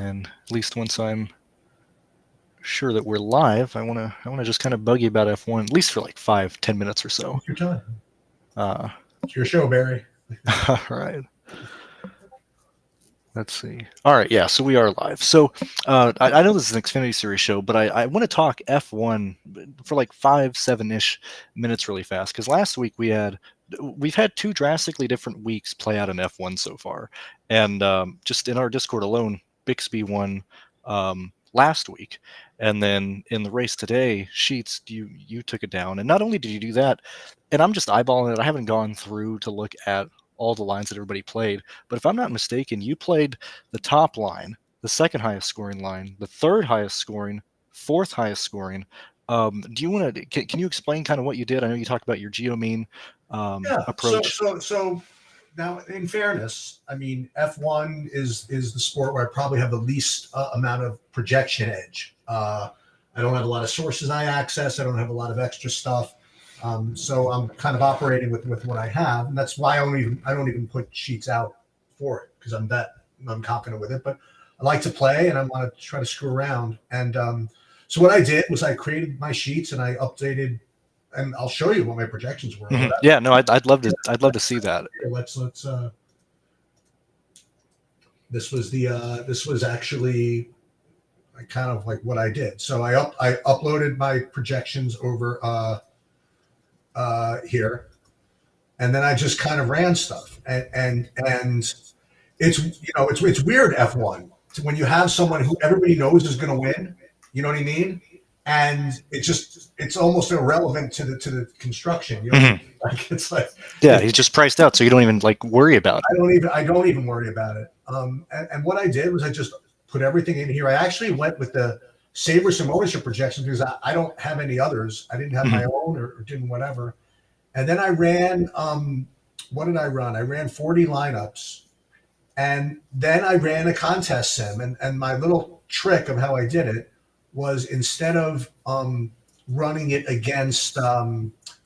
And at least once I'm sure that we're live, I wanna just kind of bug you about F1 at least for like 5-10 minutes or so. Take your time. It's your show, Barry. All right. Let's see. All right, yeah, so we are live. So I know this is an Xfinity Series show, but I want to talk F1 for like 5-7-ish minutes really fast, because last week we've had two drastically different weeks play out in F1 so far. And just in our Discord alone, Bixby won last week. And then in the race today, Sheets, you took it down. And not only did you do that, and I'm just eyeballing it, I haven't gone through to look at all the lines that everybody played, but if I'm not mistaken, you played the top line, the second highest scoring line, the third highest scoring, fourth highest scoring. Do you want to? Can you explain kind of what you did? I know you talked about your geomean approach. So now, in fairness, I mean, F1 is the sport where I probably have the least amount of projection edge. I don't have a lot of sources I access. I don't have a lot of extra stuff. So I'm kind of operating with what I have, and that's why I don't even put sheets out for it, because I'm confident with it. But I like to play, and I want to try to screw around. And so what I did was I created my sheets and I updated, and I'll show you what my projections were. Mm-hmm. Yeah, no, I'd love to see that. Here, let's. This was actually kind of like what I did. So I uploaded my projections over here, and then I just kind of ran stuff, and it's weird F1 when you have someone who everybody knows is going to win, you know what I mean, and it's almost irrelevant to the construction, you know. Mm-hmm. Like it's like, yeah, he's just priced out, so you don't even like worry about it. I don't even worry about it. And what I did was I just put everything in here. I actually went with the Saber some ownership projections because I don't have any others. I didn't have my own or didn't whatever. And then I ran, what did I run? I ran 40 lineups. And then I ran a contest sim. And my little trick of how I did it was, instead of running it against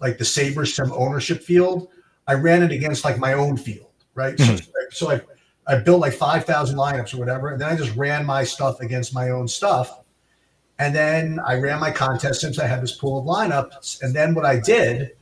like the Saber sim ownership field, I ran it against like my own field, right? Mm-hmm. So I built like 5,000 lineups or whatever. And then I just ran my stuff against my own stuff. And then I ran my contest since I had this pool of lineups. And then what I did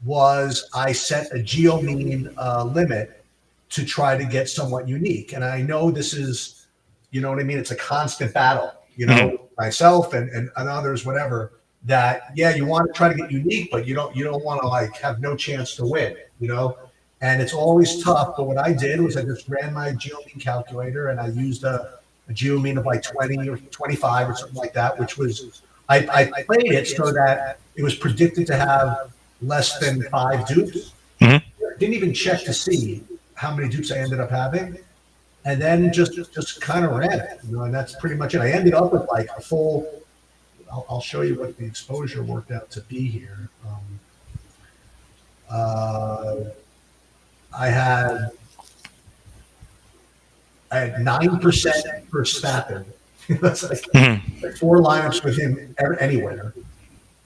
was I set a geomean limit to try to get somewhat unique. And I know this is, you know what I mean? It's a constant battle, you know, myself and others, whatever, that, yeah, you want to try to get unique, but you don't want to like have no chance to win, you know? And it's always tough. But what I did was I just ran my geomean calculator, and I used a geomean of like 20 or 25 or something like that, which was, I played it so that it was predicted to have less than 5 dupes. Mm-hmm. Didn't even check to see how many dupes I ended up having, and then just kind of ran it, you know, and that's pretty much it. I ended up with like a full, I'll show you what the exposure worked out to be here. I had 9% for Stappen. That's like 4 lineups with him anywhere.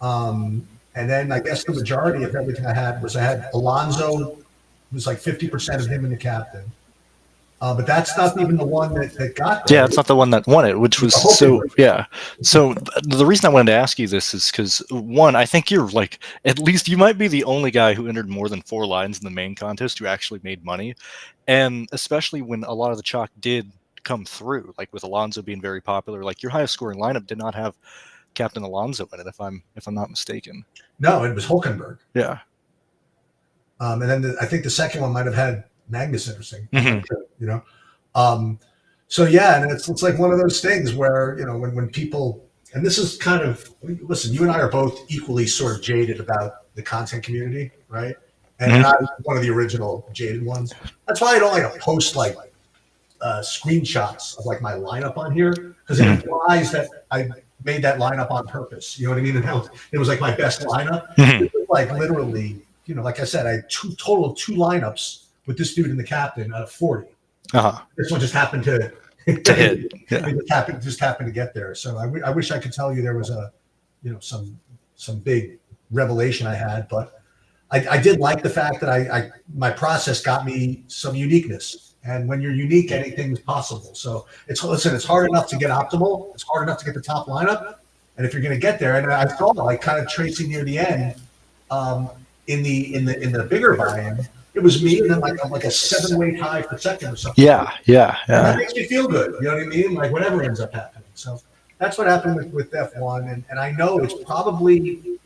And then I guess the majority of everything I had Alonso, was like 50% of him in the captain. But that's not even the one that got there. Yeah, it's not the one that won it, which was so, yeah. So the reason I wanted to ask you this is because, one, I think you're like, at least you might be the only guy who entered more than 4 lines in the main contest who actually made money. And especially when a lot of the chalk did come through, like with Alonso being very popular, like your highest scoring lineup did not have Captain Alonso in it, if I'm not mistaken. No, it was Hülkenberg. Yeah. And then I think the second one might have had Magnussen or something, you know. So yeah, and it's like one of those things where, you know, when people, and this is kind of, listen, you and I are both equally sort of jaded about the content community, right? And I'm one of the original jaded ones. That's why I don't like to post like screenshots of like my lineup on here, because it implies that I made that lineup on purpose. You know what I mean? And it was like my best lineup. It was like literally, you know, like I said, I had total of 2 lineups with this dude in the captain out of 40. This one just happened to hit. Yeah. It just happened to get there. So I wish I could tell you there was a, you know, some big revelation I had, but I did like the fact that my process got me some uniqueness. And when you're unique, anything's possible. So it's hard enough to get optimal. It's hard enough to get the top lineup. And if you're going to get there, and I saw like kind of tracing near the end, in the bigger buy-in, it was me and then like a 7-way tie for second or something. Yeah, yeah, And that yeah. makes me feel good. You know what I mean? Like whatever ends up happening. So that's what happened with F1. And I know it's probably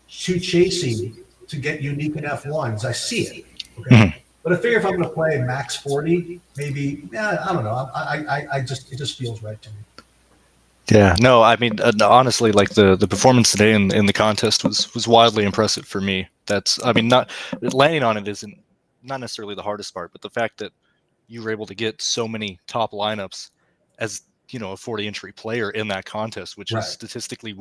too chasing to get unique in F1s. I see it. Okay. Mhm. But I figure if I'm going to play max 40, maybe, yeah, I don't know. I just, it just feels right to me. Yeah, no, I mean, honestly, like the performance today in the contest was wildly impressive for me. That's, I mean, not landing on it isn't not necessarily the hardest part, but the fact that you were able to get so many top lineups as a 40 entry player in that contest, which is Right. statistically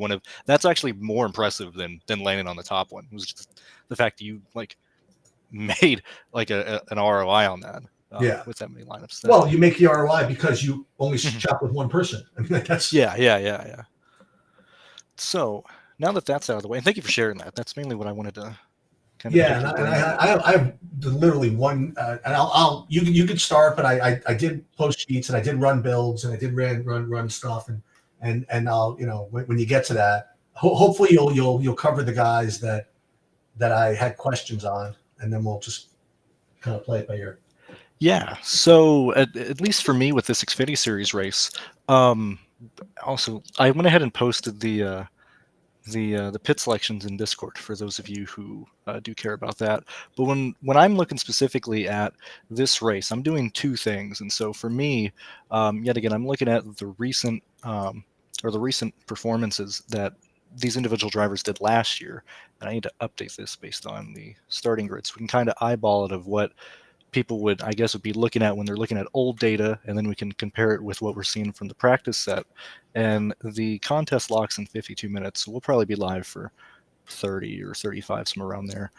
that's actually more impressive than landing on the top one. It was just the fact that you like made like an ROI on that Yeah. with that many lineups. Well, you make the ROI because you only Mhm. shop with one person. I mean, that's Yeah. So now that that's out of the way, and thank you for sharing that. That's mainly what I wanted to kind of yeah. pick And your I, and brain I, about. I have literally one, and you can start, but I did post sheets and I did run builds and I did run stuff and I'll, when you get to that, hopefully you'll cover the guys that I had questions on, and then we'll just kind of play it by ear. Yeah. So at least for me with this Xfinity Series race, um, also I went ahead and posted the pit selections in Discord for those of you who do care about that. But when I'm looking specifically at this race, I'm doing two things. And so for me, yet again, I'm looking at the recent or the recent performances that these individual drivers did last year, and I need to update this based on the starting grid so we can kind of eyeball it of what people would, I guess, would be looking at when they're looking at old data, and then we can compare it with what we're seeing from the practice set. And the contest locks in 52 minutes, so we'll probably be live for 30 or 35, somewhere around there.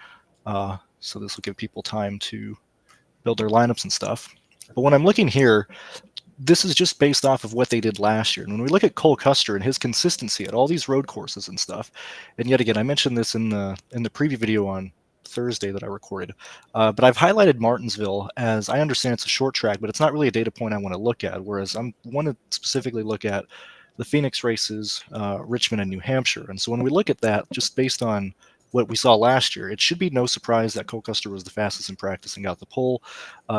So this will give people time to build their lineups and stuff. But when I'm looking here, this is just based off of what they did last year. And when we look at Cole Custer and his consistency at all these road courses and stuff, and yet again, I mentioned this in the preview video on Thursday that I recorded, but I've highlighted Martinsville as I understand it's a short track, but it's not really a data point I want to look at. Whereas I want to specifically look at the Phoenix races, Richmond and New Hampshire. And so when we look at that, just based on what we saw last year, it should be no surprise that Cole Custer was the fastest in practice and got the pole.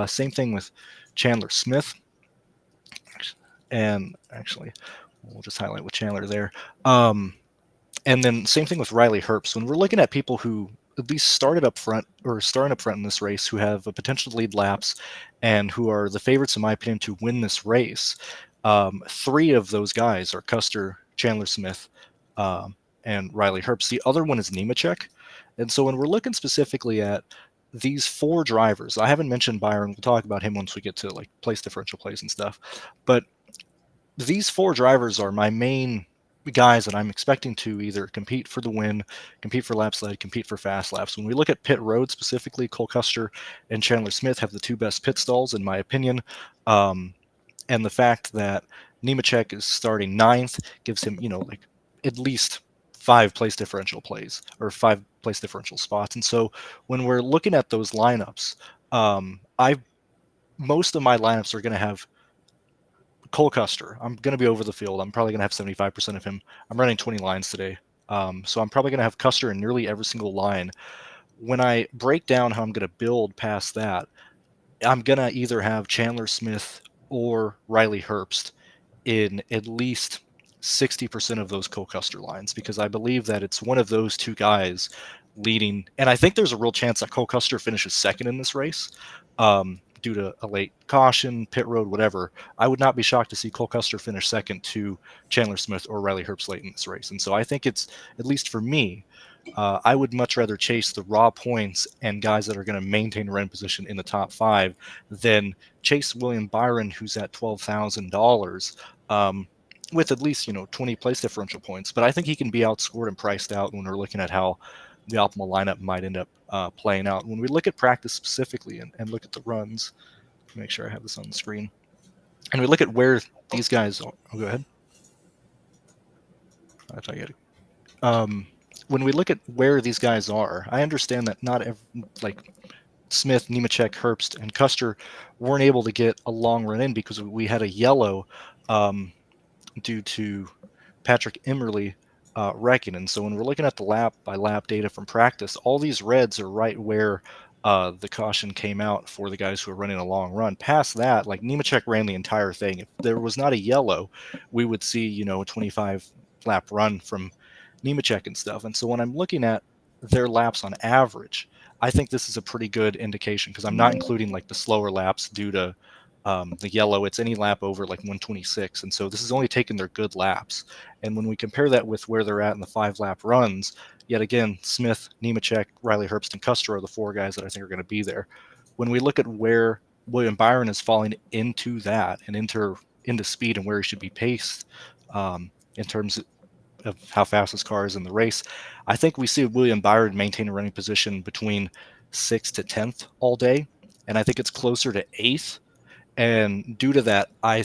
Same thing with Chandler Smith. And actually, we'll just highlight with Chandler there. And then same thing with Riley Herbst. When we're looking at people who at least started up front or starting up front in this race, who have a potential to lead laps and who are the favorites, in my opinion, to win this race, three of those guys are Custer, Chandler Smith, and Riley Herbst. The other one is Nemechek. And so when we're looking specifically at these four drivers, I haven't mentioned Byron. We'll talk about him once we get to like place differential plays and stuff. But these four drivers are my main guys that I'm expecting to either compete for the win, compete for lap sled, compete for fast laps. When we look at pit road specifically, Cole Custer and Chandler Smith have the two best pit stalls, in my opinion. And the fact that Nemechek is starting ninth gives him, like at least 5 place differential plays or 5 place differential spots. And so when we're looking at those lineups, I most of my lineups are going to have Cole Custer. I'm going to be over the field. I'm probably going to have 75% of him. I'm running 20 lines today. So I'm probably going to have Custer in nearly every single line. When I break down how I'm going to build past that, I'm going to either have Chandler Smith or Riley Herbst in at least 60% of those Cole Custer lines, because I believe that it's one of those two guys leading. And I think there's a real chance that Cole Custer finishes second in this race due to a late caution, pit road, whatever. I would not be shocked to see Cole Custer finish second to Chandler Smith or Riley Herbst late in this race. And so I think it's, at least for me, I would much rather chase the raw points and guys that are going to maintain run position in the top five than chase William Byron, who's at $12,000 with at least 20 place differential points. But I think he can be outscored and priced out when we're looking at how the optimal lineup might end up playing out. When we look at practice specifically and look at the runs, make sure I have this on the screen, and we look at where these guys are. Oh, go ahead. I thought you had when we look at where these guys are, I understand that not every, like Smith, Nemechek, Herbst, and Custer weren't able to get a long run in because we had a yellow due to Patrick Immerly wrecking. And so when we're looking at the lap by lap data from practice, all these reds are right where the caution came out for the guys who are running a long run. Past that, like Nemechek ran the entire thing. If there was not a yellow, we would see, a 25 lap run from Nemechek and stuff. And so when I'm looking at their laps on average, I think this is a pretty good indication because I'm not including like the slower laps due to the yellow. It's any lap over like 126. And so this is only taking their good laps. And when we compare that with where they're at in the 5-lap runs, yet again, Smith, Nemechek, Riley Herbst, and Custer are the 4 guys that I think are going to be there. When we look at where William Byron is falling into that and into speed and where he should be paced in terms of how fast his car is in the race, I think we see William Byron maintain a running position between 6th to 10th all day. And I think it's closer to 8th. And due to that, I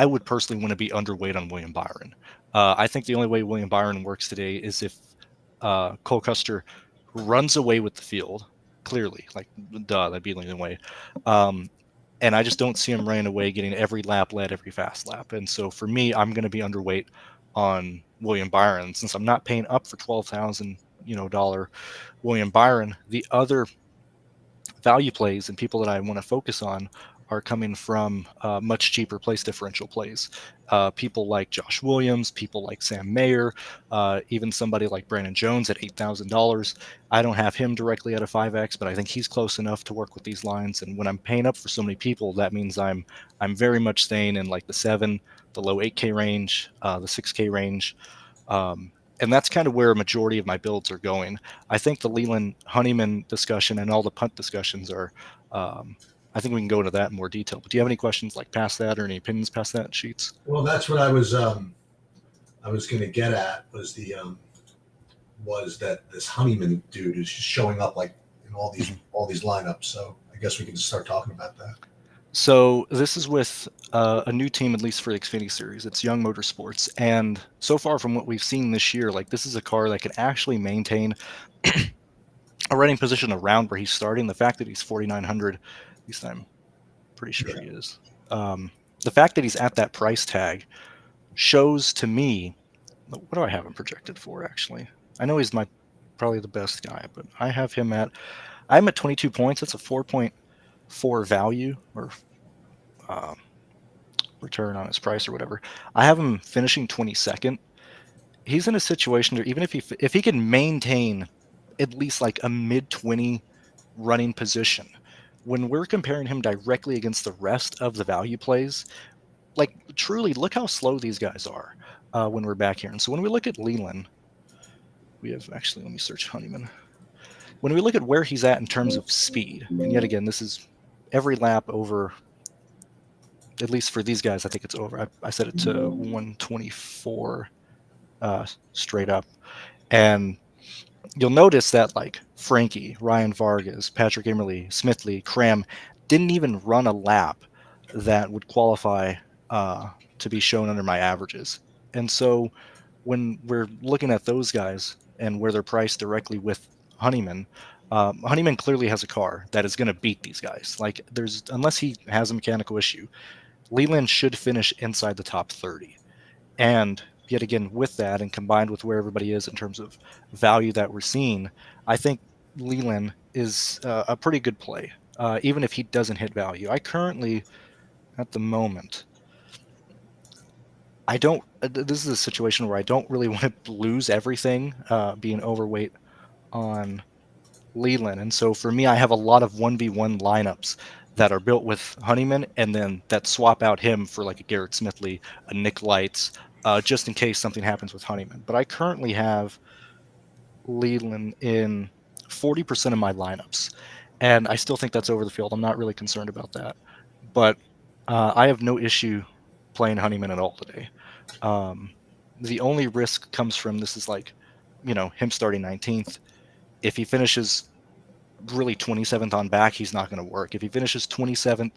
would personally want to be underweight on William Byron. I think the only way William Byron works today is if Cole Custer runs away with the field, clearly, like, duh, that'd be the only way. And I just don't see him running away, getting every lap led, every fast lap. And so for me, I'm going to be underweight on William Byron since I'm not paying up for $12,000 William Byron. The other value plays and people that I want to focus on are coming from much cheaper place differential plays. People like Josh Williams, people like Sam Mayer, even somebody like Brandon Jones at $8,000. I don't have him directly at a 5X, but I think he's close enough to work with these lines. And when I'm paying up for so many people, that means I'm very much staying in like the 7, the low 8K range, the 6K range. And that's kind of where a majority of my builds are going. I think the Leland Honeyman discussion and all the punt discussions are, I think we can go into that in more detail. But do you have any questions like past that or any opinions past that, Sheets? Well, that's what I was going to get at was that this Honeyman dude is just showing up like in all these lineups. So I guess we can just start talking about that. So this is with a new team, at least for the Xfinity Series. It's Young Motorsports, and so far from what we've seen this year, like this is a car that can actually maintain a running position around where he's starting. The fact that he's 4,900, at least I'm pretty sure he is. The fact that he's at that price tag shows to me, what do I have him projected for? Actually, I know he's probably the best guy, but I'm at 22 points. That's a 4.4 value or return on his price or whatever. I have him finishing 22nd. He's in a situation where even if he can maintain at least like a mid-20 running position, when we're comparing him directly against the rest of the value plays, like truly look how slow these guys are when we're back here. And so when we look at Leland, we have actually, let me search Honeyman. When we look at where he's at in terms of speed, and yet again, this is every lap over, at least for these guys, I think it's over. I set it to 124 straight up. And you'll notice that like Frankie, Ryan Vargas, Patrick Immerly, Smithley, Cram didn't even run a lap that would qualify to be shown under my averages. And so when we're looking at those guys and where they're priced directly with Honeyman, Honeyman clearly has a car that is going to beat these guys. Like unless he has a mechanical issue, Leland should finish inside the top 30. And yet again, with that and combined with where everybody is in terms of value that we're seeing, I think Leland is a pretty good play, even if he doesn't hit value. I currently, at the moment, this is a situation where I don't really want to lose everything being overweight on Leland. And so for me, I have a lot of 1v1 lineups that are built with Honeyman and then that swap out him for like a Garrett Smithley, a Nick Lights, just in case something happens with Honeyman. But I currently have Leland in 40% of my lineups, and I still think that's over the field. I'm not really concerned about that. But I have no issue playing Honeyman at all today. The only risk comes from this is like, him starting 19th. If he finishes really 27th on back, he's not going to work. If he finishes 27th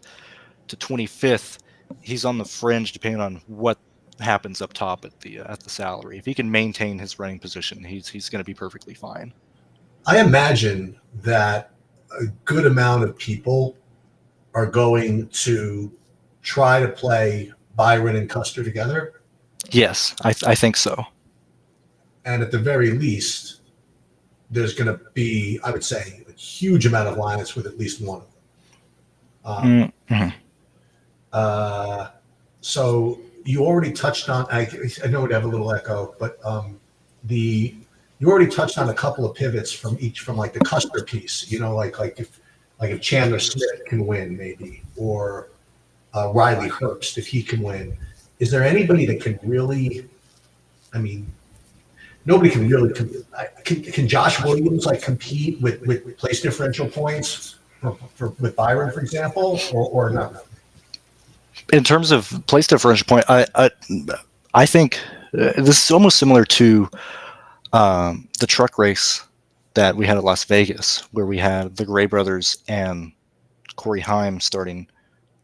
to 25th, he's on the fringe depending on what happens up top at the salary. If he can maintain his running position, he's going to be perfectly fine. I imagine that a good amount of people are going to try to play Byron and Custer together. Yes, I think so. And at the very least, there's going to be, I would say, a huge amount of lineups with at least one of them. Mm-hmm. So you already touched on, I know it have a little echo, but you already touched on a couple of pivots from like the Custer piece, like if Chandler Smith can win maybe, or Riley Herbst, if he can win. Is there anybody that can really, I mean, nobody can really, can Josh Williams like compete with place differential points with Byron, for example, or not? In terms of place differential point, I think this is almost similar to the truck race that we had at Las Vegas, where we had the Gray brothers and Corey Haim starting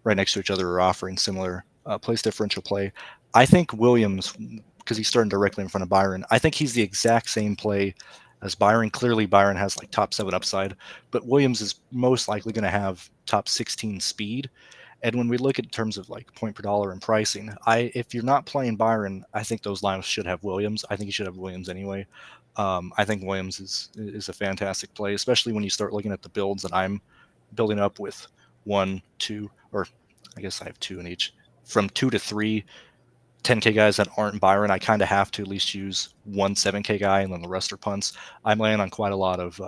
right next to each other, or offering similar place differential play. I think Williams, because he's starting directly in front of Byron, I think he's the exact same play as Byron. Clearly, Byron has like top 7 upside, but Williams is most likely going to have top 16 speed. And when we look at terms of like point per dollar and pricing, if you're not playing Byron, I think those lineups should have Williams. I think you should have Williams anyway. I think Williams is a fantastic play, especially when you start looking at the builds that I'm building up with 1, 2, or I guess I have 2 in each, from 2 to 3 10K guys that aren't Byron. I kind of have to at least use 1 7K guy, and then the rest are punts. I'm laying on quite a lot of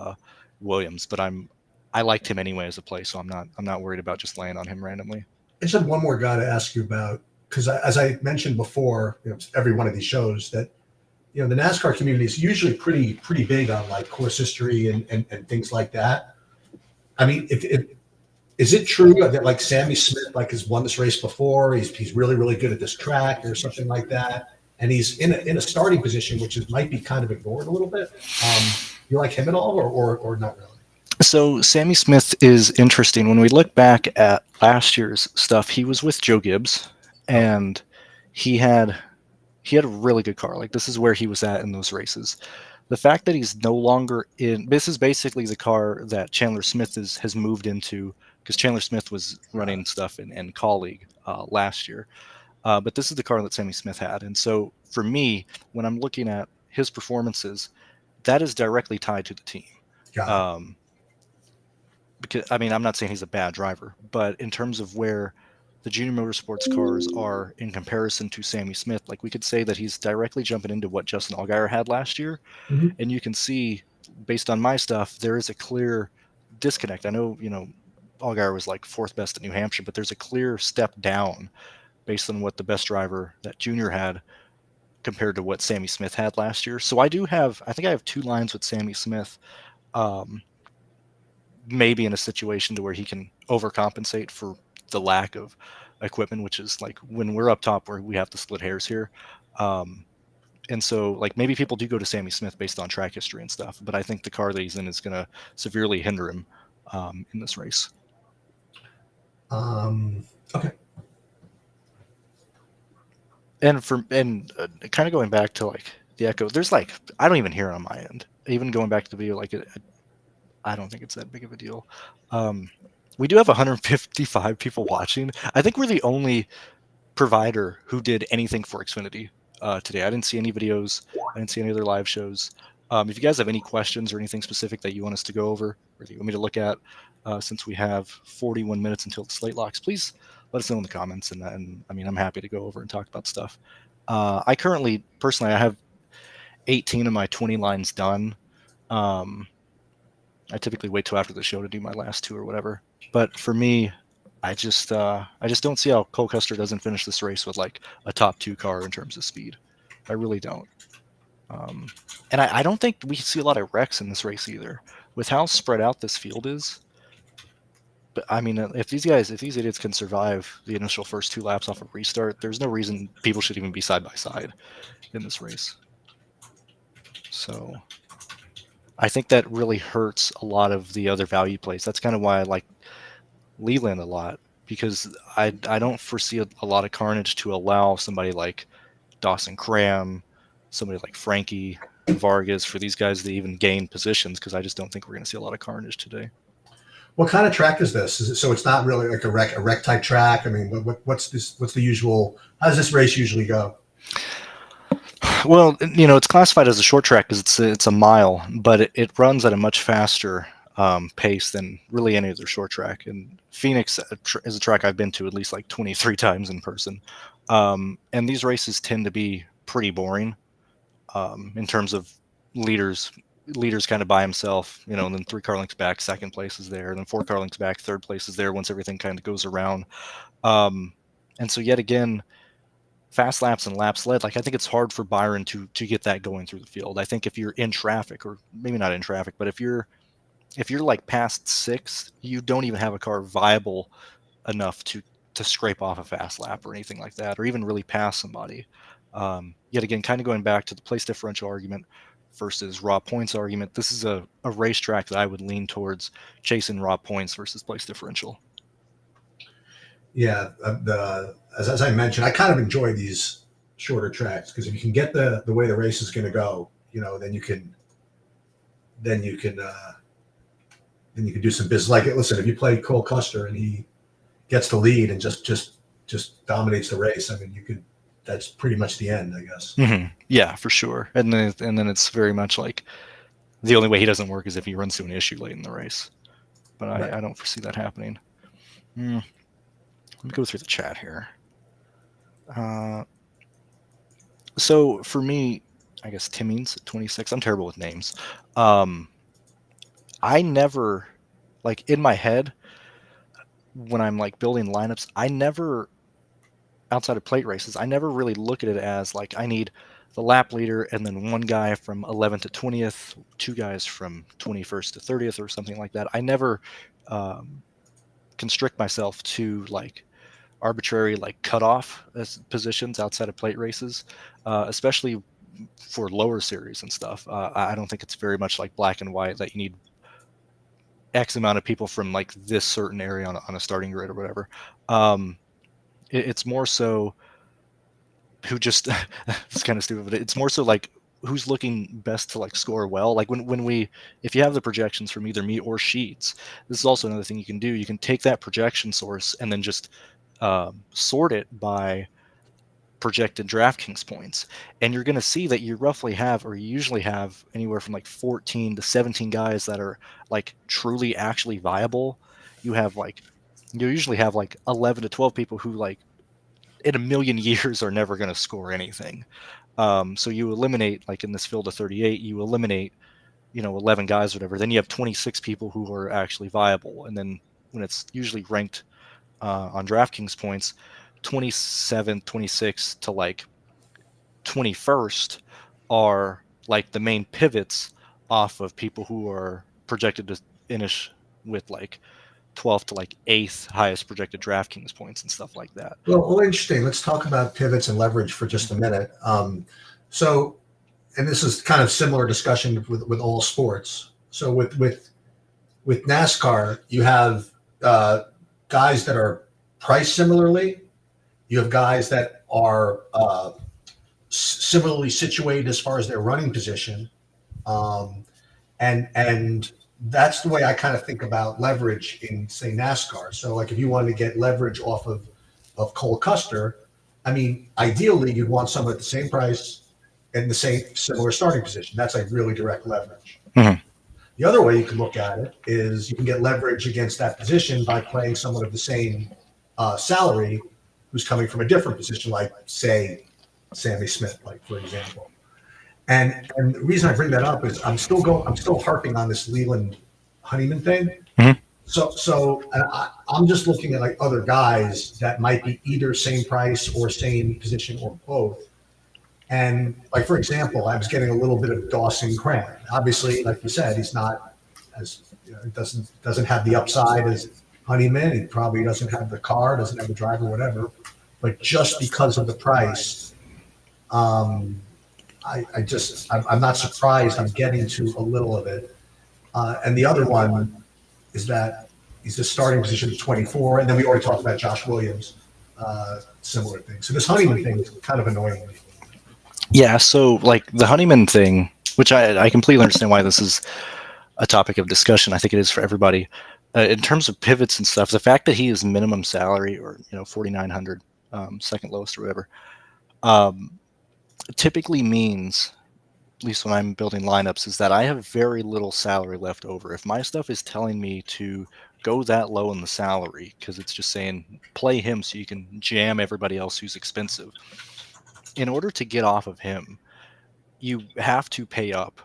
Williams, but I liked him anyway as a play, so I'm not worried about just laying on him randomly. I just had one more guy to ask you about, because as I mentioned before, every one of these shows, that the NASCAR community is usually pretty big on like course history and things like that. I mean, if is it true that like Sammy Smith like has won this race before? He's really really good at this track or something like that, and he's in a starting position, which might be kind of ignored a little bit. You like him at all, or not really? So Sammy Smith is interesting. When we look back at last year's stuff, he was with Joe Gibbs, and he had a really good car. Like, this is where he was at in those races. The fact that he's no longer in, this is basically the car that Chandler Smith has moved into, because Chandler Smith was running stuff in Colleague last year. But this is the car that Sammy Smith had. And so for me, when I'm looking at his performances, that is directly tied to the team. Because, I mean, I'm not saying he's a bad driver, but in terms of where the junior motorsports cars are in comparison to Sammy Smith, like, we could say that he's directly jumping into what Justin Allgaier had last year. Mm-hmm. And you can see, based on my stuff, there is a clear disconnect. I know, Allgaier was like 4th best at New Hampshire, but there's a clear step down based on what the best driver that Junior had compared to what Sammy Smith had last year. So I think I have 2 lines with Sammy Smith. Maybe in a situation to where he can overcompensate for the lack of equipment, which is like when we're up top where we have to split hairs here. And so, like, maybe people do go to Sammy Smith based on track history and stuff, but I think the car that he's in is going to severely hinder him in this race. Okay. And kind of going back to like the echo, there's like, I don't even hear it on my end. Even going back to the video, like I don't think it's that big of a deal. We do have 155 people watching. I think we're the only provider who did anything for Xfinity today. I didn't see any videos. I didn't see any other live shows. If you guys have any questions or anything specific that you want us to go over, or that you want me to look at, since we have 41 minutes until the slate locks, please let us know in the comments. And I mean, I'm happy to go over and talk about stuff. I personally, I have 18 of my 20 lines done. I typically wait till after the show to do my last 2 or whatever. But for me, I just don't see how Cole Custer doesn't finish this race with like a top 2 car in terms of speed. I really don't. And I don't think we see a lot of wrecks in this race either, with how spread out this field is. But I mean, if these idiots can survive the initial first 2 laps off a restart, there's no reason people should even be side by side in this race. So I think that really hurts a lot of the other value plays. That's kind of why I like Leland a lot, because I don't foresee a lot of carnage to allow somebody like Dawson Cram, somebody like Frankie Vargas, for these guys to even gain positions, because I just don't think we're going to see a lot of carnage today. What kind of track is this? So it's not really like a rec type track. I mean, what's this? What's the usual? How does this race usually go? Well, it's classified as a short track because it's a mile, but it runs at a much faster pace than really any other short track. And Phoenix is a track I've been to at least like 23 times in person. And these races tend to be pretty boring in terms of leaders. Leaders kind of by himself, and then 3 car lengths back, second place is there, and then 4 car lengths back, third place is there once everything kind of goes around. And so yet again, fast laps and laps led, like I think it's hard for Byron to get that going through the field. I think if you're in traffic, or maybe not in traffic, but if you're like past 6, you don't even have a car viable enough to scrape off a fast lap or anything like that, or even really pass somebody. Yet again, kind of going back to the place differential argument versus raw points argument, this is a racetrack that I would lean towards chasing raw points versus place differential. Yeah, as I mentioned, I kind of enjoy these shorter tracks because if you can get the way the race is going to go, then you can do some business. Like, listen, if you play Cole Custer and he gets the lead and just dominates the race, I mean, that's pretty much the end, I guess. Mm-hmm. Yeah, for sure. And then it's very much like the only way he doesn't work is if he runs to an issue late in the race. But right. I don't foresee that happening. Let me go through the chat here. So for me, I guess Timmings at 26. I'm terrible with names. I never, like in my head, when I'm like building lineups, I never, outside of plate races, I never really look at it as like I need the lap leader and then one guy from 11th to 20th, 2 guys from 21st to 30th or something like that. I never constrict myself to like arbitrary like cutoff positions outside of plate races, especially for lower series and stuff. I don't think it's very much like black and white that you need X amount of people from like this certain area on a starting grid or whatever. It's more so who just it's kind of stupid, but it's more so like who's looking best to like score well. Like if you have the projections from either me or Sheets, this is also another thing you can do. You can take that projection source and then just sort it by projected DraftKings points, and you're going to see that you roughly have, or you usually have, anywhere from like 14 to 17 guys that are like truly actually viable. You usually have like 11 to 12 people who like in a million years are never going to score anything. So you eliminate, like in this field of 38, you eliminate 11 guys or whatever, then you have 26 people who are actually viable. And then when it's usually ranked on DraftKings points, 27, 26 to like 21st are like the main pivots off of people who are projected to finish with like 12th to like 8th highest projected DraftKings points and stuff like that. Well, interesting. Let's talk about pivots and leverage for just a minute. So, and this is kind of similar discussion with all sports. So with NASCAR, you have guys that are priced similarly. You have guys that are similarly situated as far as their running position, and that's the way I kind of think about leverage in, say, NASCAR. So, like, if you wanted to get leverage off of Cole Custer, I mean, ideally, you'd want someone at the same price and the same similar starting position. That's like really direct leverage. Mm-hmm. The other way you can look at it is you can get leverage against that position by playing someone of the same salary who's coming from a different position, like, say, Sammy Smith, like, for example. And the reason I bring that up is I'm still harping on this Leland Honeyman thing. Mm-hmm. So I'm just looking at like other guys that might be either same price or same position or both. And like, for example, I was getting a little bit of Dawson Cram. Obviously, like you said, he's not as, doesn't have the upside as Honeyman. He probably doesn't have the car, doesn't have the driver, whatever. But just because of the price, I'm not surprised I'm getting to a little of it. And the other one is that he's the starting position at 24. And then we already talked about Josh Williams, similar thing. So this Honeyman thing is kind of annoying me. Yeah, so like the Honeyman thing, which I completely understand why this is a topic of discussion. I think it is for everybody. in terms of pivots and stuff, the fact that he is minimum salary or 4,900, second lowest or whatever, typically means, at least when I'm building lineups, is that I have very little salary left over. If my stuff is telling me to go that low in the salary because it's just saying play him so you can jam everybody else who's expensive, in order to get off of him, you have to pay up,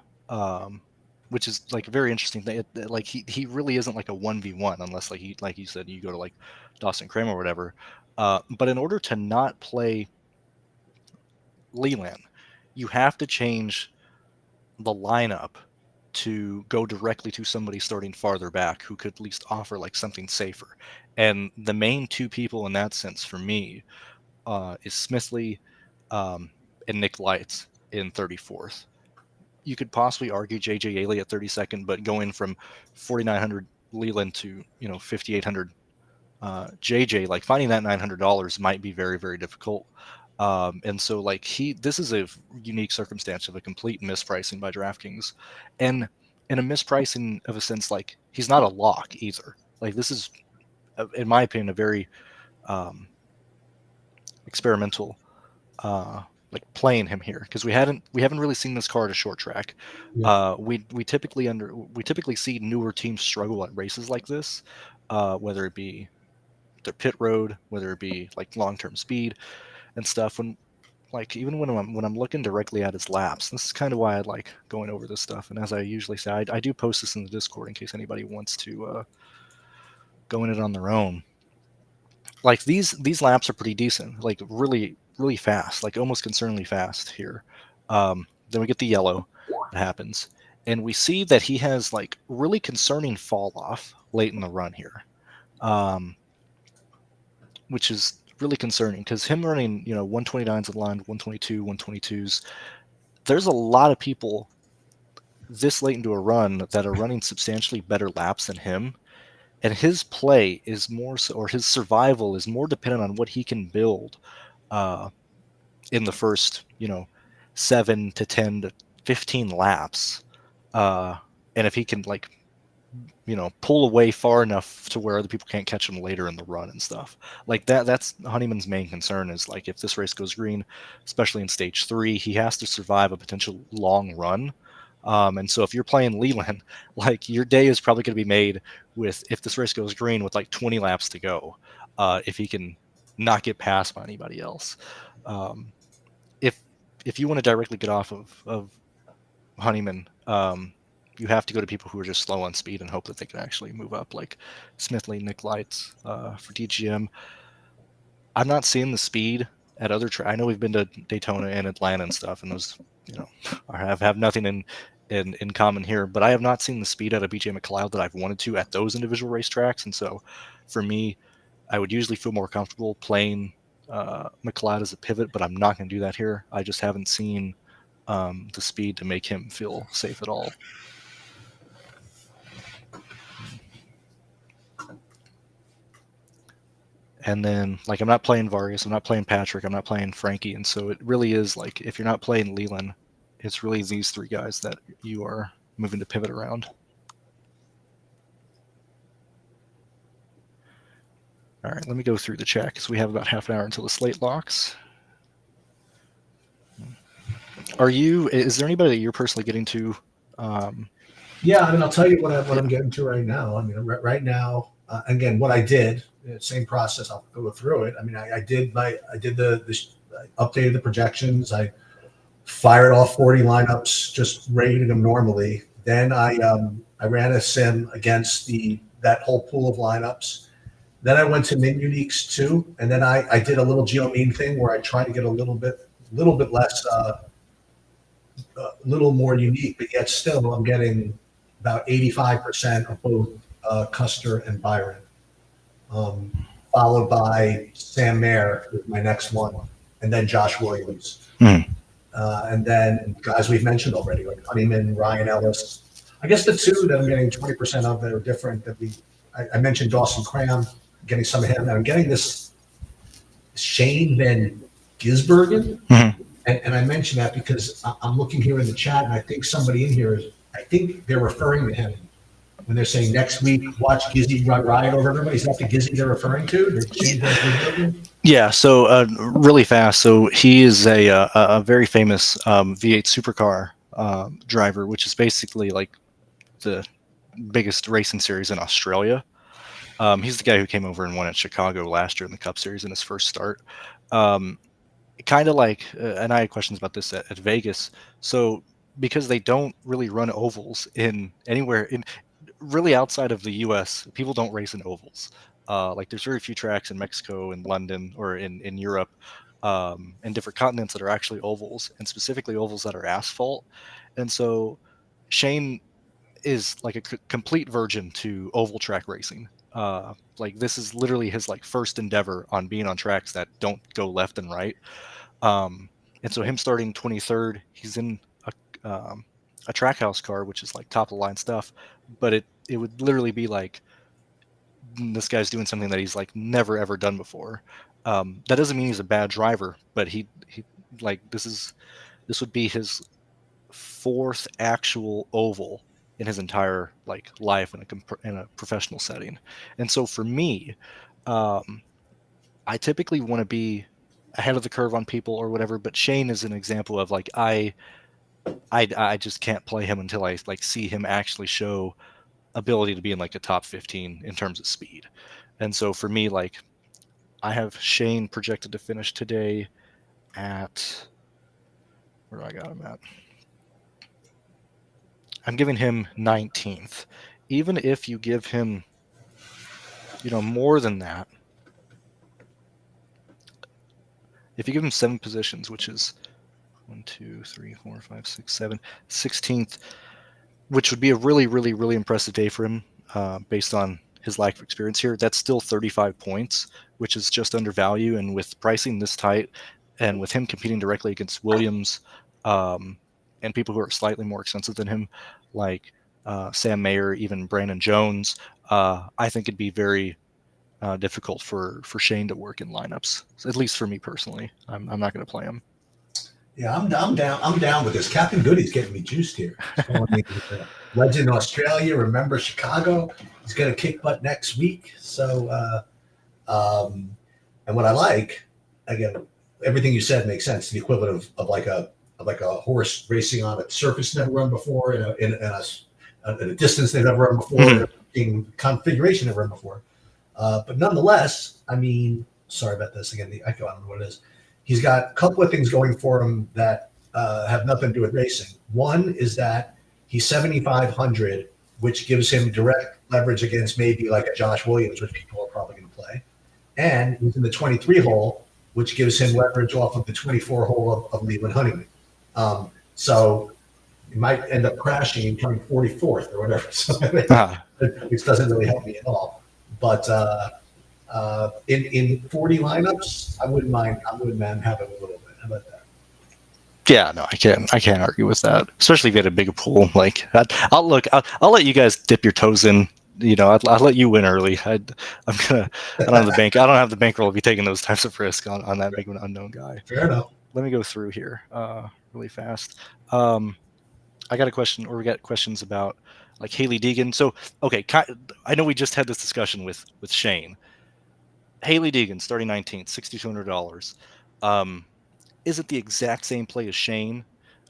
which is like very interesting thing. Like he really isn't like a 1v1 unless like you said, you go to like Dawson Kramer or whatever. But in order to not play Leland, you have to change the lineup to go directly to somebody starting farther back who could at least offer like something safer. And the main two people in that sense for me is Smithley and Nick Lights in 34th. You could possibly argue JJ Yaley at 32nd, but going from 4,900 Leland to 5,800 JJ, like finding that $900 might be very, very difficult. And so like this is a unique circumstance of a complete mispricing by DraftKings, and in a mispricing of a sense, like he's not a lock either. Like this is, in my opinion, a very experimental like playing him here because we haven't really seen this car at a short track. Yeah. We typically see newer teams struggle at races like this, whether it be their pit road, whether it be like long-term speed and stuff. When like even when I'm looking directly at his laps, this is kind of why I like going over this stuff. And as I usually say, I do post this in the Discord in case anybody wants to go in it on their own. Like these laps are pretty decent, like really really fast, like almost concerningly fast here. Then we get the yellow that happens, and we see that he has like really concerning fall off late in the run here, which is really concerning because him running 129s at line, 122, 122s. There's a lot of people this late into a run that are running substantially better laps than him. And his play is more so, or his survival is more dependent on what he can build in the first, 7 to 10 to 15 laps. And if he can like, pull away far enough to where other people can't catch him later in the run and stuff like that. That's Honeyman's main concern is like, if this race goes green, especially in stage 3, he has to survive a potential long run. And so if you're playing Leland, like your day is probably going to be made with, if this race goes green with like 20 laps to go, if he can not get passed by anybody else. If you want to directly get off of Honeyman, you have to go to people who are just slow on speed and hope that they can actually move up, like Smithley, Nick Lights for DGM. I'm not seeing the speed at other I know we've been to Daytona and Atlanta and stuff, and those have nothing in common here, but I have not seen the speed out of BJ McLeod that I've wanted to at those individual racetracks. And so for me, I would usually feel more comfortable playing McLeod as a pivot, but I'm not going to do that here. I just haven't seen the speed to make him feel safe at all. And then, like, I'm not playing Vargas, I'm not playing Patrick, I'm not playing Frankie. And so it really is like, if you're not playing Leland, it's really these three guys that you are moving to pivot around. All right, let me go through the chat because we have about half an hour until the slate locks. Is there anybody that you're personally getting to? Yeah, I mean, I'll tell you what I'm getting to right now. I mean, right now, again, what I did, same process. I'll go through it. I mean, I updated the projections. I fired off 40 lineups, just rated them normally. Then I ran a sim against that whole pool of lineups. Then I went to min uniques too, and then I did a little geomean thing where I tried to get a little bit less, a little more unique, but yet still I'm getting about 85% of both Custer and Byron, followed by Sam Mayer with my next one, and then Josh Williams. And then guys we've mentioned already, like Honeyman, Ryan Ellis. I guess the two that I'm getting 20% of that are different. I mentioned Dawson Cram, getting some of him. And I'm getting this Shane Van Gisbergen. And I mention that because I'm looking here in the chat, and I think somebody in here I think they're referring to him when they're saying next week, watch Gizzy run riot over everybody? Is that the Gizzy they're referring to? They're changing that. Yeah, so really fast. So he is a very famous V8 supercar driver, which is basically like the biggest racing series in Australia. He's the guy who came over and won at Chicago last year in the Cup Series in his first start. Kind of like, and I had questions about this at Vegas. So because they don't really run ovals in anywhere in really outside of the U.S., people don't race in ovals. Like there's very few tracks in Mexico and London or in Europe and different continents that are actually ovals, and specifically ovals that are asphalt. And so Shane is like a complete virgin to oval track racing. Like this is literally his like first endeavor on being on tracks that don't go left and right. Um, and so him starting 23rd, he's in a track house car, which is like top of the line stuff, but it would literally be like this guy's doing something that he's like never ever done before. That doesn't mean he's a bad driver, but he like this would be his fourth actual oval in his entire like life in a professional setting. And so for me, I typically want to be ahead of the curve on people or whatever, but Shane is an example of like I just can't play him until I like see him actually show ability to be in like a top 15 in terms of speed. And so for me, like I have Shane projected to finish today at where do I got him at? I'm giving him 19th. Even if you give him, more than that, if you give him 7 positions, which is 1, 2, 3, 4, 5, 6, 7, 16th, which would be a really, really, really impressive day for him based on his lack of experience here. That's still 35 points, which is just under value. And with pricing this tight and with him competing directly against Williams and people who are slightly more expensive than him, like Sam Mayer, even Brandon Jones, I think it'd be very difficult for Shane to work in lineups, at least for me personally. I'm not going to play him. Yeah, I'm down. I'm down with this. Captain Goody's getting me juiced here. Legend Australia. Remember Chicago. He's going to kick butt next week. So, and what I like, again, everything you said makes sense. The equivalent of like a horse racing on a surface never run before, in a distance they've never run before, in configuration never run before. But nonetheless, I mean, sorry about this again. The echo. I don't know what it is. He's got a couple of things going for him that have nothing to do with racing. One is that he's 7,500, which gives him direct leverage against maybe like a Josh Williams, which people are probably going to play. And he's in the 23 hole, which gives him leverage off of the 24 hole of Leland Honeyman. So he might end up crashing and coming 44th or whatever. So, which doesn't really help me at all. But in 40 lineups, I wouldn't mind having a little bit. How about that? Yeah, no, I can't argue with that. Especially if you had a bigger pool. Like I'll let you guys dip your toes in. I'll let you win early. I don't have the bank. I don't have the bankroll to be taking those types of risk on that big of an unknown guy. Fair enough. Let me go through here really fast. I got a question, or we got questions about like Haley Degan. So okay, I know we just had this discussion with Shane. Haley Degan starting 19th, $6,200. Isn't the exact same play as Shane,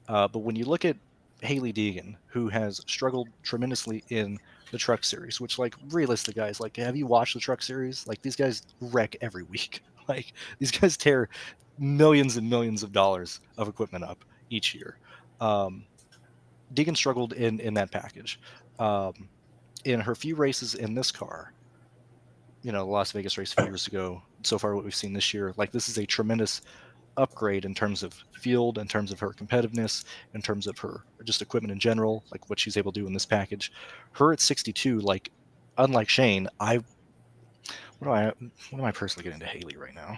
but when you look at Haley Degan, who has struggled tremendously in the Truck Series, which like realistic guys, like have you watched the Truck Series? Like these guys wreck every week. Like these guys tear millions and millions of dollars of equipment up each year. Degan struggled in that package. In her few races in this car, the Las Vegas race a few years ago, so far what we've seen this year, like this is a tremendous upgrade in terms of field, in terms of her competitiveness, in terms of her just equipment in general, like what she's able to do in this package. Her at 62, like unlike Shane, what am I personally getting to Haley right now?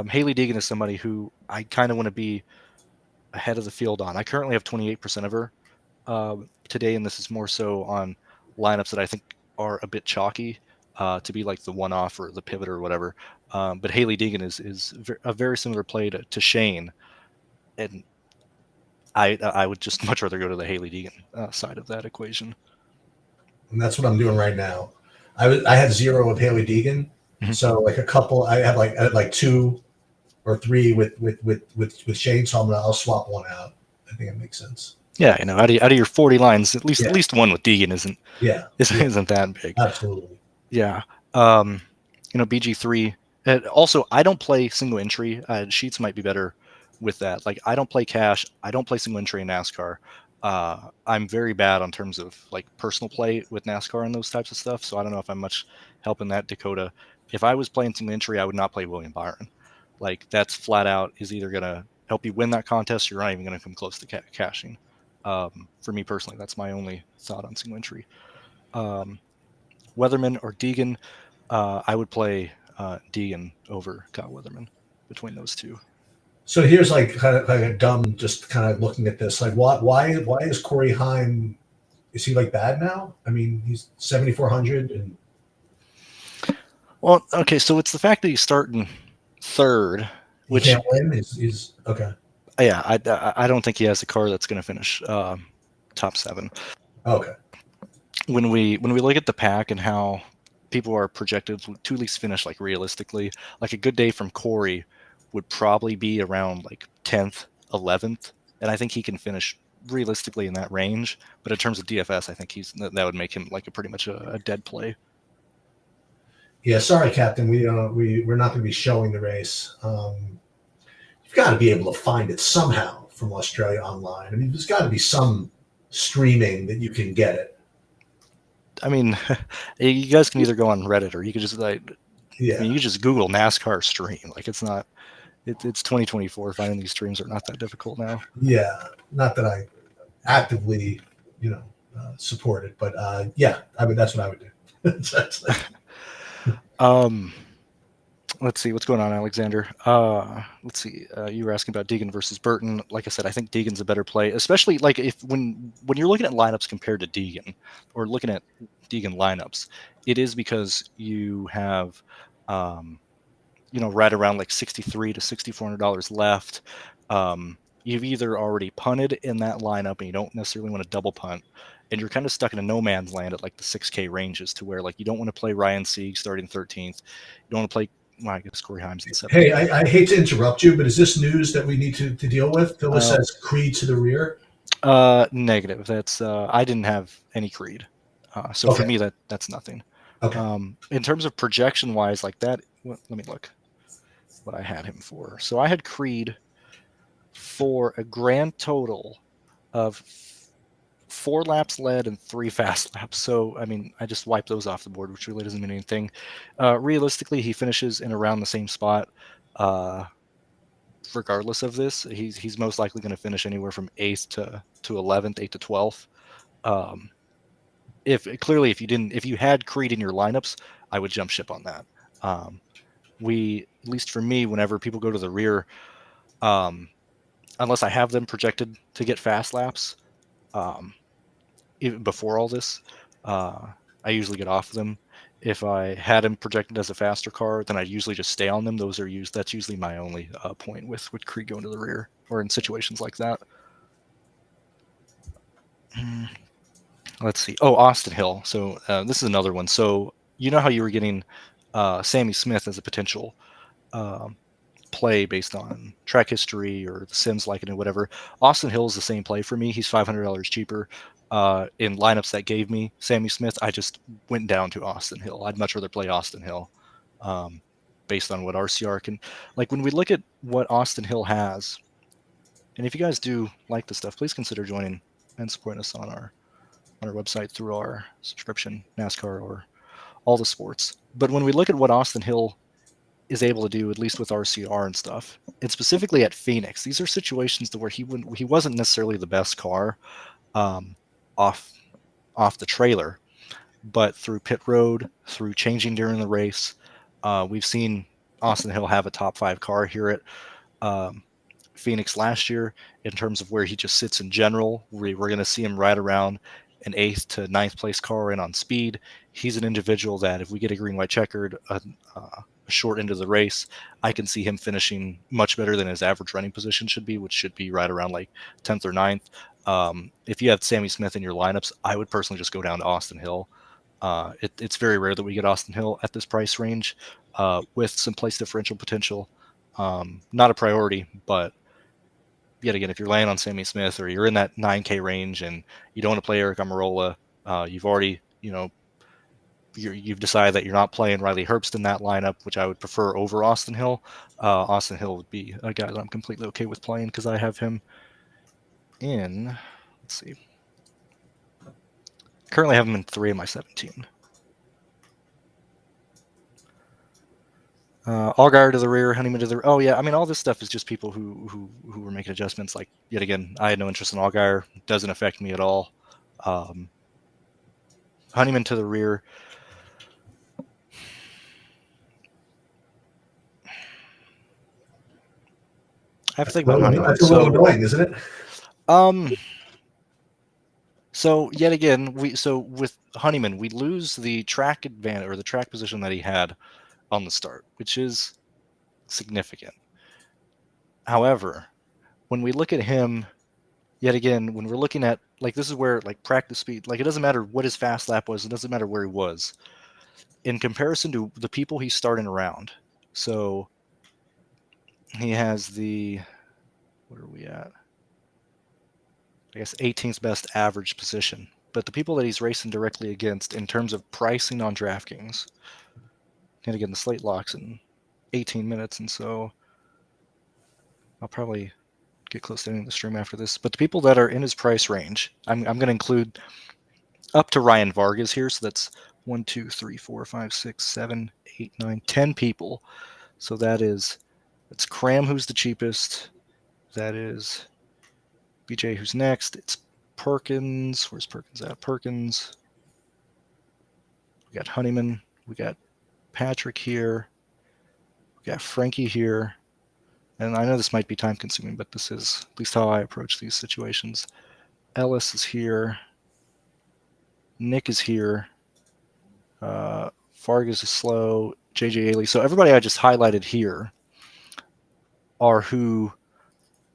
Haley Degan is somebody who I kind of want to be ahead of the field on. I currently have 28% of her today, and this is more so on lineups that I think are a bit chalky to be like the one-off or the pivot or whatever. But Haley Degan is a very similar play to Shane, and I would just much rather go to the Haley Degan side of that equation. and that's what I'm doing right now. I had 0 of Haley Degan, so like a couple. I had like 2 or 3 with Shane, so I'll swap one out. I think it makes sense. Yeah, out of your 40 lines, at least one with Degan isn't that big. Absolutely. Yeah. BG3. Also, I don't play single entry. Sheets might be better with that. Like, I don't play cash. I don't play single entry in NASCAR. I'm very bad on terms of like personal play with NASCAR and those types of stuff. So I don't know if I'm much helping that, Dakota. If I was playing single entry, I would not play William Byron. Like, that's flat out is either going to help you win that contest, or you're not even going to come close to cashing. For me personally, that's my only thought on single entry. Weatherman or Degan, I would play Degan over Kyle Weatherman between those two. So here's like kind of like a dumb, just kind of looking at this. Like, why is Corey Heim? Is he like bad now? I mean, he's 7,400 and. Well, okay, so it's the fact that he's starting third, which he can't win. Is okay. Yeah, I don't think he has a car that's going to finish top 7. Okay. When we look at the pack and how people are projected to at least finish, like realistically, like a good day from Corey would probably be around like 10th, 11th, and I think he can finish realistically in that range. But in terms of DFS, I think that would make him like a pretty much a dead play. Yeah, sorry, Captain. We're not going to be showing the race. You've got to be able to find it somehow from Australia online. I mean, there's got to be some streaming that you can get it. I mean, you guys can either go on Reddit or you could just you just Google NASCAR stream. Like, it's not. It's 2024. Finding these streams are not that difficult now. Yeah, not that I actively, support it, but yeah, that's what I would do. Let's see what's going on, Alexander. Let's see. You were asking about Degan versus Burton. Like I said, I think Degan's a better play, especially like when you're looking at lineups compared to Degan, or looking at Degan lineups. It is because you have, right around like $6,300 to $6,400 left. You've either already punted in that lineup and you don't necessarily want to double punt, and you're kind of stuck in a no man's land at like the 6K ranges, to where like you don't want to play Ryan Sieg starting 13th. You don't want to play. Well, I guess Corey Himes in 7th. Hey, I hate to interrupt you, but is this news that we need to deal with? Phyllis says Creed to the rear. Negative. That's I didn't have any Creed, so okay. For me that's nothing. Okay. In terms of projection wise, like that, let me look what I had him for. So I had Creed for a grand total of 4 laps led and 3 fast laps. So, I mean, I just wiped those off the board, which really doesn't mean anything. Realistically, he finishes in around the same spot. Regardless of this, he's most likely going to finish anywhere from 8th to 11th, 8th to 12th. If you had Creed in your lineups, I would jump ship on that. At least for me, whenever people go to the rear, unless I have them projected to get fast laps, even before all this, I usually get off of them. If I had him projected as a faster car, then I'd usually just stay on them. That's usually my only point with Creed going to the rear, or in situations like that. Let's see. Oh, Austin Hill. So this is another one. So you know how you were getting Sammy Smith as a potential play based on track history or the Sims liking it, whatever. Austin Hill is the same play for me. He's $500 cheaper. In lineups that gave me Sammy Smith, I just went down to Austin Hill. I'd much rather play Austin Hill based on what RCR can. Like, when we look at what Austin Hill has, and if you guys do like the stuff, please consider joining and supporting us on our website through our subscription, NASCAR or all the sports. But when we look at what Austin Hill is able to do, at least with RCR and stuff, and specifically at Phoenix, these are situations to where he wasn't necessarily the best car off the trailer, but through pit road, through changing during the race, we've seen Austin Hill have a top 5 car here at Phoenix last year. In terms of where he just sits in general, we're going to see him right around an 8th to 9th place car, and on speed, he's an individual that if we get a green, white checkered, a short into the race, I can see him finishing much better than his average running position should be, which should be right around like 10th or 9th. If you have Sammy Smith in your lineups, I would personally just go down to Austin Hill. It's very rare that we get Austin Hill at this price range with some place differential potential. Not a priority, but yet again, if you're laying on Sammy Smith or you're in that 9K range and you don't want to play Eric Amarola, you've already, you've decided that you're not playing Riley Herbst in that lineup, which I would prefer over Austin Hill. Austin Hill would be a guy that I'm completely okay with playing because I have him in, let's see, currently have him in 3 of my 17. Allgaier to the rear, Honeyman to the rear. Oh yeah, I mean all this stuff is just people who were making adjustments. Like yet again, I had no interest in Allgaier. Doesn't affect me at all. Honeyman to the rear. I have to think about Honeyman. That's a little annoying, isn't it? So yet again, with Honeyman, we lose the track advantage or the track position that he had on the start, which is significant. However, when we look at him, yet again, when we're looking at, like, this is where, like, practice speed, like, it doesn't matter what his fast lap was, it doesn't matter where he was in comparison to the people he's starting around. So he has what are we at? I guess 18th best average position. But the people that he's racing directly against in terms of pricing on DraftKings, and again, the slate locks in 18 minutes, and so I'll probably get close to ending the stream after this. But the people that are in his price range, I'm going to include up to Ryan Vargas here. So that's 1, 2, 3, 4, 5, 6, 7, 8, 9, 10 people. So that's Cram, who's the cheapest. That is BJ, who's next. It's Perkins. Where's Perkins at? Perkins. We got Honeyman. We got Patrick here. We got Frankie here. And I know this might be time consuming, but this is at least how I approach these situations. Ellis is here. Nick is here. Vargas is slow. JJ Ailey. So everybody I just highlighted here are who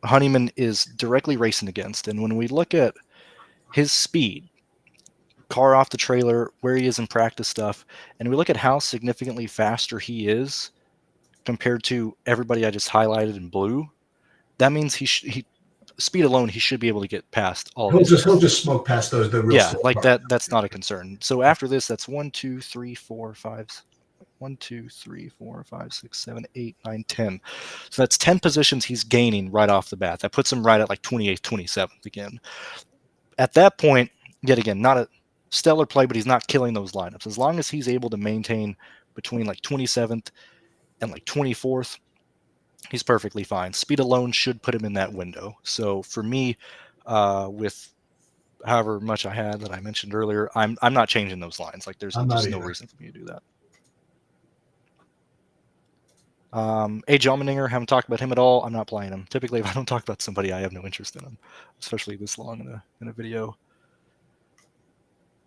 Honeyman is directly racing against. And when we look at his speed, car off the trailer, where he is in practice stuff, and we look at how significantly faster he is compared to everybody I just highlighted in blue, that means he speed alone, he should be able to get past all of these. He'll just smoke past those. The real like that. That's not a concern. So after this, that's 1, 2, 3, 4, 5. 1, 2, 3, 4, 5, 6, 7, 8, 9, 10. So that's 10 positions he's gaining right off the bat. That puts him right at like 28th, 27th again. At that point, yet again, not a stellar play, but he's not killing those lineups. As long as he's able to maintain between like 27th and like 24th, he's perfectly fine. Speed alone should put him in that window. So for me, with however much I had that I mentioned earlier, I'm not changing those lines. Like there's just no reason for me to do that. A.J. Allmendinger, haven't talked about him at all. I'm not playing him. Typically, if I don't talk about somebody, I have no interest in him, especially this long in a video.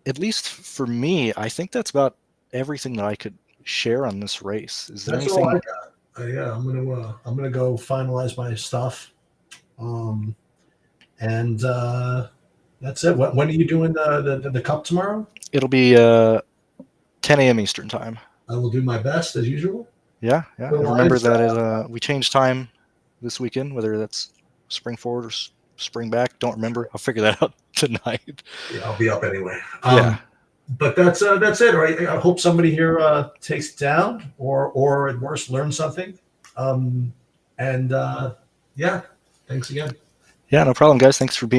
At least for me, I think that's about everything that I could share on this race. Is there anything? All I got. Yeah, I'm gonna go finalize my stuff, and that's it. When are you doing the cup tomorrow? It'll be 10 a.m. Eastern time. I will do my best as usual. Yeah. Remember that we changed time this weekend, whether that's spring forward or spring back. Don't remember. I'll figure that out tonight. Yeah, I'll be up anyway. Yeah. But that's it, right? I hope somebody here takes it down or at worst learns something. Yeah, thanks again. Yeah, no problem, guys. Thanks for being